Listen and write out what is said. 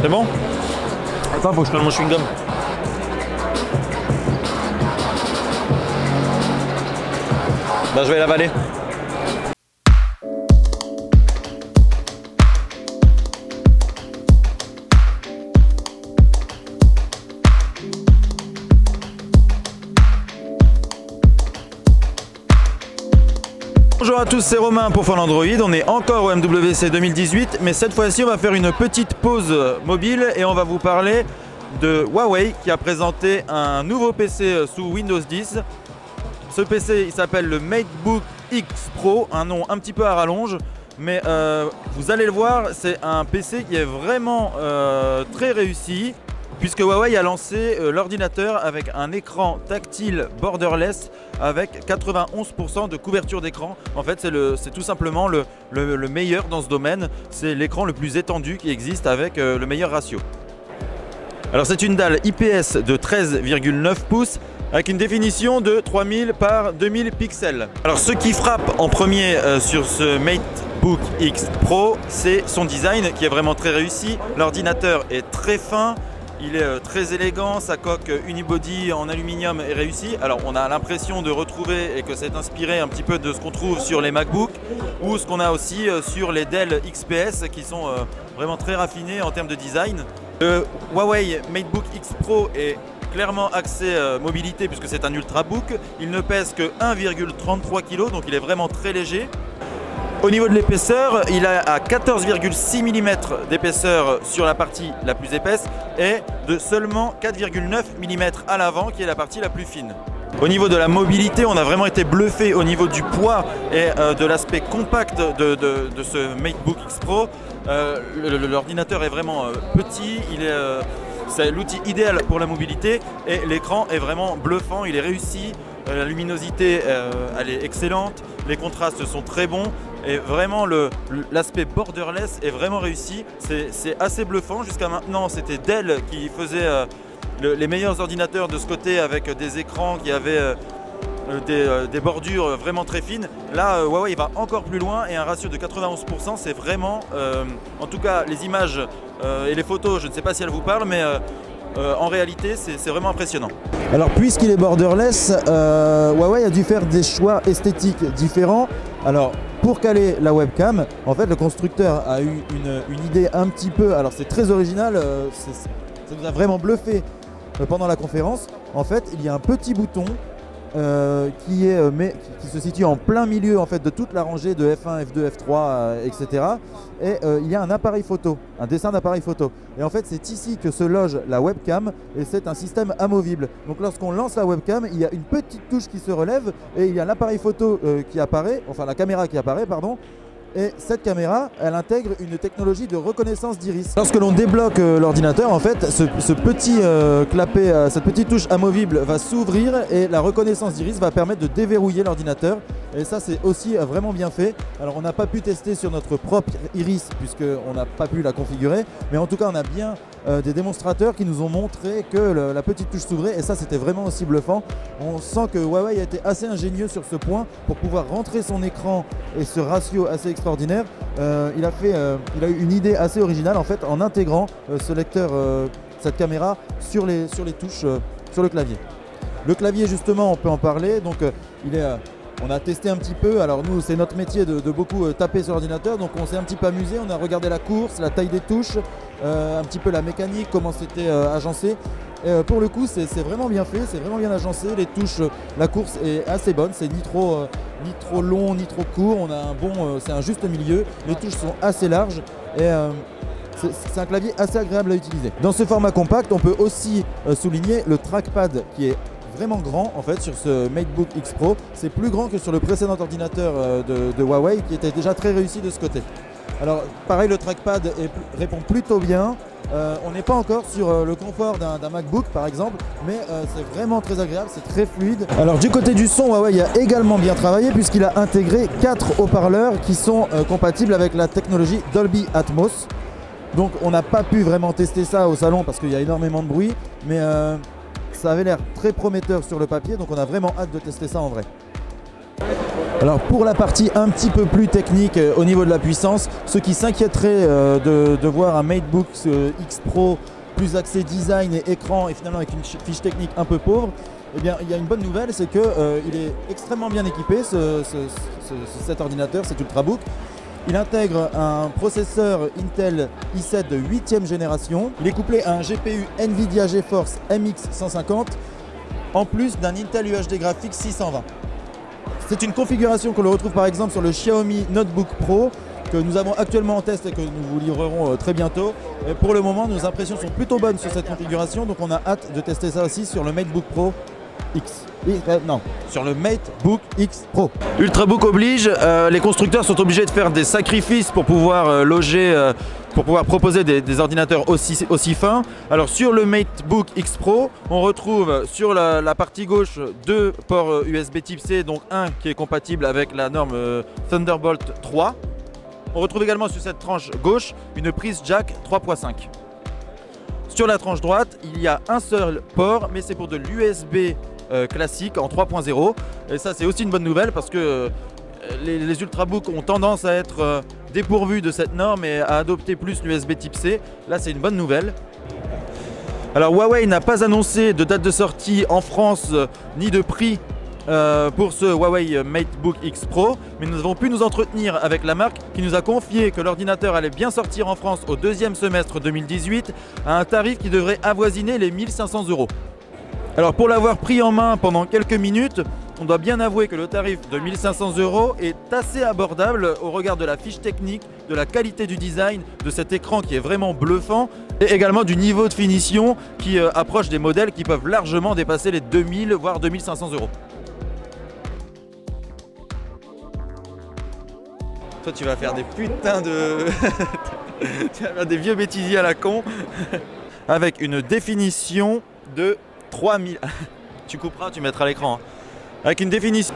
C'est bon? Attends, faut que je prenne mon chewing-gum. Bah, je vais l'avaler. Bonjour à tous, c'est Romain pour Fun Android. On est encore au MWC 2018, mais cette fois-ci on va faire une petite pause mobile et on va vous parler de Huawei qui a présenté un nouveau PC sous Windows 10. Ce PC il s'appelle le MateBook X Pro, un nom un petit peu à rallonge, mais vous allez le voir, c'est un PC qui est vraiment très réussi, puisque Huawei a lancé l'ordinateur avec un écran tactile borderless avec 91% de couverture d'écran. En fait, c'est tout simplement le meilleur dans ce domaine. C'est l'écran le plus étendu qui existe avec le meilleur ratio. Alors c'est une dalle IPS de 13,9 pouces avec une définition de 3000 par 2000 pixels. Alors ce qui frappe en premier sur ce MateBook X Pro, c'est son design qui est vraiment très réussi. L'ordinateur est très fin. Il est très élégant, sa coque unibody en aluminium est réussie. Alors on a l'impression de retrouver et que c'est inspiré un petit peu de ce qu'on trouve sur les MacBook ou ce qu'on a aussi sur les Dell XPS qui sont vraiment très raffinés en termes de design. Le Huawei MateBook X Pro est clairement axé mobilité puisque c'est un ultrabook. Il ne pèse que 1,33 kg, donc il est vraiment très léger. Au niveau de l'épaisseur, il a à 14,6 mm d'épaisseur sur la partie la plus épaisse et de seulement 4,9 mm à l'avant qui est la partie la plus fine. Au niveau de la mobilité, on a vraiment été bluffé au niveau du poids et de l'aspect compact de ce MateBook X Pro. L'ordinateur est vraiment petit, c'est l'outil idéal pour la mobilité et l'écran est vraiment bluffant, il est réussi. La luminosité elle est excellente, les contrastes sont très bons et vraiment l'aspect borderless est vraiment réussi. C'est assez bluffant. Jusqu'à maintenant c'était Dell qui faisait les meilleurs ordinateurs de ce côté avec des écrans qui avaient des bordures vraiment très fines. Là Huawei va encore plus loin et un ratio de 91%, c'est vraiment, en tout cas les images et les photos, je ne sais pas si elles vous parlent, mais en réalité c'est vraiment impressionnant. Alors puisqu'il est borderless, Huawei a dû faire des choix esthétiques différents. Alors pour caler la webcam, en fait le constructeur a eu une idée un petit peu, alors c'est très original, ça nous a vraiment bluffé pendant la conférence. En fait il y a un petit bouton qui se situe en plein milieu en fait, de toute la rangée de F1, F2, F3, etc. Et il y a un appareil photo, un dessin d'appareil photo. Et en fait c'est ici que se loge la webcam et c'est un système amovible. Donc lorsqu'on lance la webcam, il y a une petite touche qui se relève et il y a l'appareil photo qui apparaît, enfin la caméra qui apparaît, pardon. Et cette caméra, elle intègre une technologie de reconnaissance d'iris. Lorsque l'on débloque l'ordinateur, en fait, ce petit clapet, cette petite touche amovible va s'ouvrir et la reconnaissance d'iris va permettre de déverrouiller l'ordinateur. Et ça, c'est aussi vraiment bien fait. Alors, on n'a pas pu tester sur notre propre iris puisqu'on n'a pas pu la configurer. Mais en tout cas, on a bien des démonstrateurs qui nous ont montré que la petite touche s'ouvrait. Et ça, c'était vraiment aussi bluffant. On sent que Huawei a été assez ingénieux sur ce point pour pouvoir rentrer son écran et ce ratio assez extraordinaire. Il a eu une idée assez originale en fait en intégrant ce lecteur, cette caméra sur les touches, sur le clavier. Le clavier justement, on peut en parler. Donc on a testé un petit peu. Alors nous, c'est notre métier de beaucoup taper sur l'ordinateur. Donc on s'est un petit peu amusé. On a regardé la course, la taille des touches, un petit peu la mécanique, comment c'était agencé. Pour le coup, c'est vraiment bien fait, c'est vraiment bien agencé. Les touches, la course est assez bonne. C'est ni trop long, ni trop court. On a c'est un juste milieu. Les touches sont assez larges et c'est un clavier assez agréable à utiliser. Dans ce format compact, on peut aussi souligner le trackpad qui est vraiment grand en fait sur ce MateBook X Pro. C'est plus grand que sur le précédent ordinateur de Huawei qui était déjà très réussi de ce côté. Alors pareil, le trackpad répond plutôt bien. On n'est pas encore sur le confort d'un MacBook par exemple, mais c'est vraiment très agréable, c'est très fluide. Alors du côté du son, Huawei a également bien travaillé puisqu'il a intégré 4 haut-parleurs qui sont compatibles avec la technologie Dolby Atmos. Donc on n'a pas pu vraiment tester ça au salon parce qu'il y a énormément de bruit, mais ça avait l'air très prometteur sur le papier, donc on a vraiment hâte de tester ça en vrai. Alors pour la partie un petit peu plus technique au niveau de la puissance, ceux qui s'inquiéteraient de voir un MateBook X Pro plus axé design et écran et finalement avec une fiche technique un peu pauvre, eh bien il y a une bonne nouvelle, c'est qu'il est extrêmement bien équipé cet ordinateur, cet Ultrabook. Il intègre un processeur Intel i7 de 8e génération. Il est couplé à un GPU Nvidia GeForce MX 150 en plus d'un Intel UHD Graphics 620. C'est une configuration que l'on retrouve par exemple sur le Xiaomi Notebook Pro que nous avons actuellement en test et que nous vous livrerons très bientôt. Et pour le moment, nos impressions sont plutôt bonnes sur cette configuration, donc on a hâte de tester ça aussi sur le MateBook Pro X. Non, sur le MateBook X Pro. Ultrabook oblige, les constructeurs sont obligés de faire des sacrifices pour pouvoir pour pouvoir proposer des ordinateurs aussi fins. Alors sur le MateBook X Pro, on retrouve sur la partie gauche deux ports USB Type C, donc un qui est compatible avec la norme Thunderbolt 3. On retrouve également sur cette tranche gauche une prise jack 3.5. Sur la tranche droite, il y a un seul port, mais c'est pour de l'USB classique en 3.0. Et ça, c'est aussi une bonne nouvelle parce que les Ultrabooks ont tendance à être dépourvus de cette norme et à adopter plus l'USB Type C. Là, c'est une bonne nouvelle. Alors, Huawei n'a pas annoncé de date de sortie en France ni de prix pour ce Huawei MateBook X Pro, mais nous avons pu nous entretenir avec la marque qui nous a confié que l'ordinateur allait bien sortir en France au deuxième semestre 2018 à un tarif qui devrait avoisiner les 1500 €. Alors pour l'avoir pris en main pendant quelques minutes, on doit bien avouer que le tarif de 1500 € est assez abordable au regard de la fiche technique, de la qualité du design, de cet écran qui est vraiment bluffant et également du niveau de finition qui approche des modèles qui peuvent largement dépasser les 2000 voire 2500 €. Toi tu vas faire des putains de... tu vas faire des vieux bêtisiers à la con avec une définition de 3000... Tu couperas, tu mettras l'écran. Avec une définition...